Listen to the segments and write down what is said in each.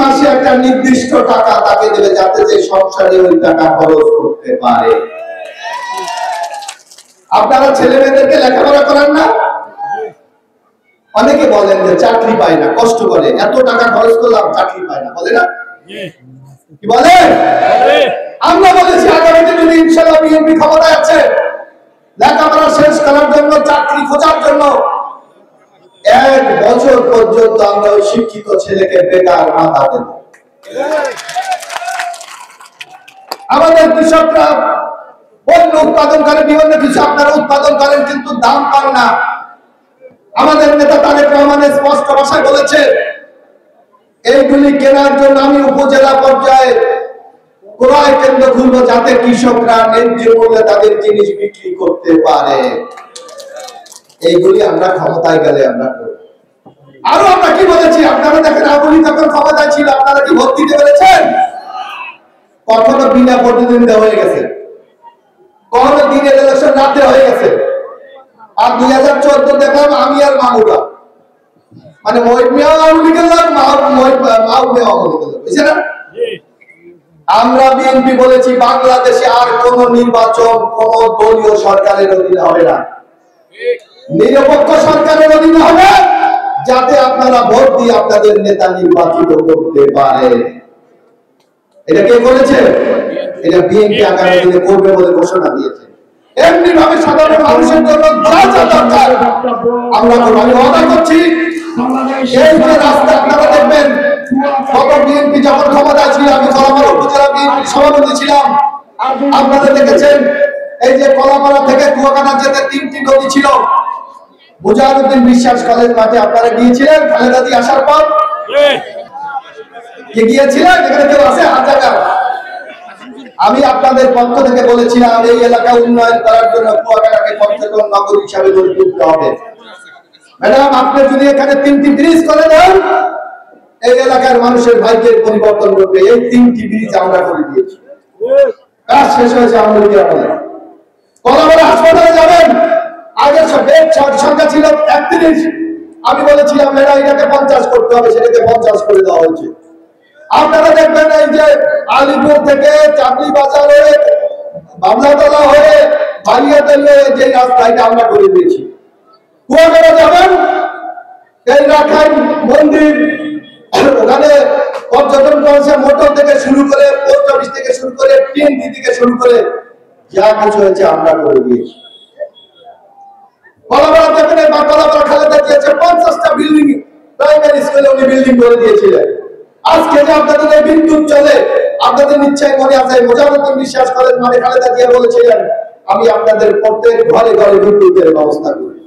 মাসে একটা নির্দিষ্ট টাকা তাকে দেবে যাতে যে সংসারে ওই টাকা খরচ করতে পারে। আপনারা ছেলে মেয়েদেরকে লেখাপড়া করান না? অনেকে বলেন যে চাকরি পায় না, কষ্ট করে, এত টাকা খরচ করলাম চাকরি পায় না, বলে না? কি বলে? আমরা বলেছি আগামীতে যদি ইনশাআল্লাহ বিএনপি ক্ষমতায় আছে, লেখাপড়া শেষ করার জন্য, চাকরি খোঁজার জন্য 1 বছর পর্যন্ত আমরা ওই শিক্ষিত ছেলেকে বেকার ভাতা দেব। আমাদের কৃষকরা পণ্য উৎপাদন করে, বিভিন্ন কিছু আপনারা উৎপাদন করেন, কিন্তু দাম পান না। আমাদের নেতা তারেক রহমান স্পষ্ট ভাষায় বলেছে, এইগুলি কেনার জন্য আমি উপজেলা পর্যায়ে ক্রয় কেন্দ্র খুলবো যাতে কৃষকরা ন্যায্য মূল্যে তাদের জিনিস বিক্রি করতে পারে। এইগুলি আমরা ক্ষমতায় গেলে আমরা করব। আরো আমরা কি বলেছি? আপনারা দেখেন, আওয়ামী লীগ যখন ক্ষমতায় ছিল আপনারা কি ভোট দিতে পেরেছেন? কখনো বিনা প্রতিদ্বন্দ্বিতা হয়ে গেছে, কখনো দিনের ইলেকশন রাতে হয়ে গেছে। আর 2014 দেখলাম আমি আর মামুরা, মানে মহিত মিয়া আওয়ামী লীগের লোক, মহিত মিয়া আওয়ামী লীগের লোক, বুঝছেন না? আমরা বিএনপি বলেছি বাংলাদেশে আর কোন নির্বাচন কোন দলীয় সরকারের অধীনে হবে না, নিরপেক্ষ সরকারের অধীনে হবে, যাতে আপনারা ভোট দিয়ে আপনাদের নেতা নির্বাচিত করতে পারে। এটা কে বলেছে? এটা বিএনপি আগামী দিনে করবে বলে ঘোষণা দিয়েছে। এমনি ভাবে সাধারণ মানুষের জন্য যা যা দরকার আমরা আমি ওয়াদা করছি, এই যে রাস্তা আপনারা দেখবেন, গত বিএনপি যখন ক্ষমতায় ছিল, আমি কলাপাড়া উপজেলা বিএনপি সভাপতি ছিলাম, আপনারা দেখেছেন এই যে কলাপাড়া থেকে কুয়াকাটা যেতে 3টি নদী ছিল। মুজাহিদুদ্দিন বিশ্বাস কলেজ মাঠে আপনারা গিয়েছিলেন খালেদা জি আসার পর? কে গিয়েছিলেন? এখানে কেউ আছে? হাত জায়গা। আমি আপনাদের পক্ষ থেকে বলেছিলাম এই এলাকা উন্নয়ন করার জন্য কুয়াকাটাকে পর্যটন নগরী হিসাবে গড়ে তুলতে হবে। ম্যাডাম, আপনি যদি এখানে 3টি ব্রিজ করে দেন, এই এলাকার মানুষের ভাগ্যের পরিবর্তন করবে। এই 3টি ব্রিজ আমরা করে দিয়েছি, কাজ শেষ হয়েছে। আওয়ামী লীগের আমলে কলাপাড়া হাসপাতালে যাবেন, আগে বেড সংখ্যা ছিল 31, আমি বলেছিলাম ম্যাডাম এটাকে 50 করতে হবে, সেটাকে 50 করে দেওয়া হয়েছে। আপনারা দেখবেন এই যে আলিপুর থেকে চাকরি বাজার হয়ে বাবলাতলা হয়ে বালিয়াতলা যে রাস্তা, এটা আমরা করে দিয়েছি। কুয়াকাটা যাবেন, এই রাখাইন মন্দির, ওখানে পর্যটন করেছে, মোটর থেকে শুরু করে, পোস্ট অফিস থেকে শুরু করে, টিএনটি থেকে শুরু করে যা কিছু হয়েছে আমরা করে দিয়েছি। কলাপাড়া দেখেন, বা কলাপাড়া খালেদা দিয়েছে 50টা বিল্ডিং, প্রাইমারি স্কুলে উনি বিল্ডিং করে দিয়েছিলেন। আজকে যে আপনাদের এই বিদ্যুৎ চলে, আপনাদের নিশ্চয় মনে আছে মুজাহিদুদ্দিন বিশ্বাস কলেজ মানে খালেদা জিয়া বলেছিলেন আমি আপনাদের প্রত্যেক ঘরে ঘরে বিদ্যুতের ব্যবস্থা করি।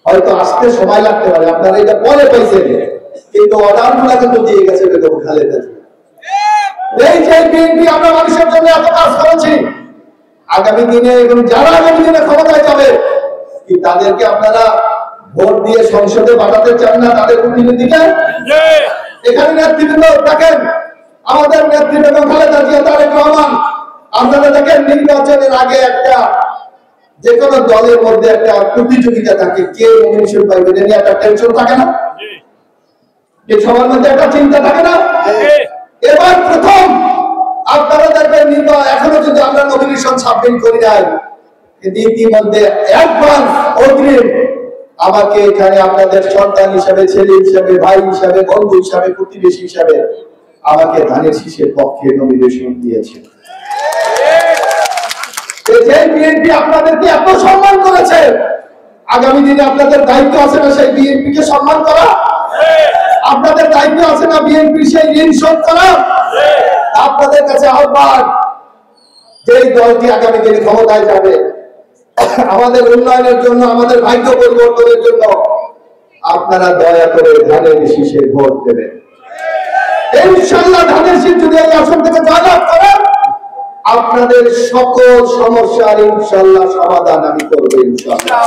হয়তো আসতে সময় লাগতে পারে, আপনারা এটা পরে পাইছেন, কিন্তু অর্ডারগুলো কিন্তু দিয়ে গেছে বেগম খালেদা জিয়া। এই যে বিএনপি আমরা মানুষের জন্য এত কাজ করেছি, আগামী দিনে এবং যারা আগামী দিনে ক্ষমতায় যাবে, কি তাদেরকে আপনারা ভোট দিয়ে সংসদে পাঠাতে চান না? তাদের প্রতিনিধিকে এখানে নেতৃবৃন্দ দেখেন, আমাদের নেত্রী বেগম খালেদা জিয়া, তারেক রহমান, আপনারা দেখেন নির্বাচনের আগে একটা যে কোনো দলের মধ্যে একটা প্রতিযোগিতা থাকে, কে নমিনেশন পাইবে এটা নিয়ে একটা টেনশন থাকে না? যে সবার মধ্যে একটা চিন্তা থাকে না? এবার প্রথম আপনারা দেখবেন এখনো কিন্তু আমরা নমিনেশন সাবমিট করি নাই, কিন্তু ইতিমধ্যে অ্যাডভান্স অগ্রিম আমাকে এখানে আপনাদের সন্তান হিসাবে, ছেলে হিসাবে, ভাই হিসাবে, বন্ধু হিসাবে, প্রতিবেশী হিসাবে আমাকে ধানের শীষের পক্ষে নমিনেশন দিয়েছে। যে বিএনপি আপনাদেরকে এত সম্মান করেছে, আগামী দিনে আপনাদের দায়িত্ব আছে না সেই বিএনপি কে সম্মান করা? আপনাদের দায়িত্ব আছে না বিএনপি সেই ঋণ শোধ করা? আপনাদের কাছে আহ্বান, যেই দলটি আগামী দিনে ক্ষমতায় যাবে, আমাদের উন্নয়নের জন্য, আমাদের ভাগ্য পরিবর্তনের জন্য আপনারা দয়া করে ধানের শীষে ভোট দেবেন। ইনশাআল্লাহ ধানের শীষ যদি এই আসন থেকে জয়লাভ করেন, আপনাদের সকল সমস্যার ইনশাআল্লাহ সমাধান আমি করব ইনশাআল্লাহ।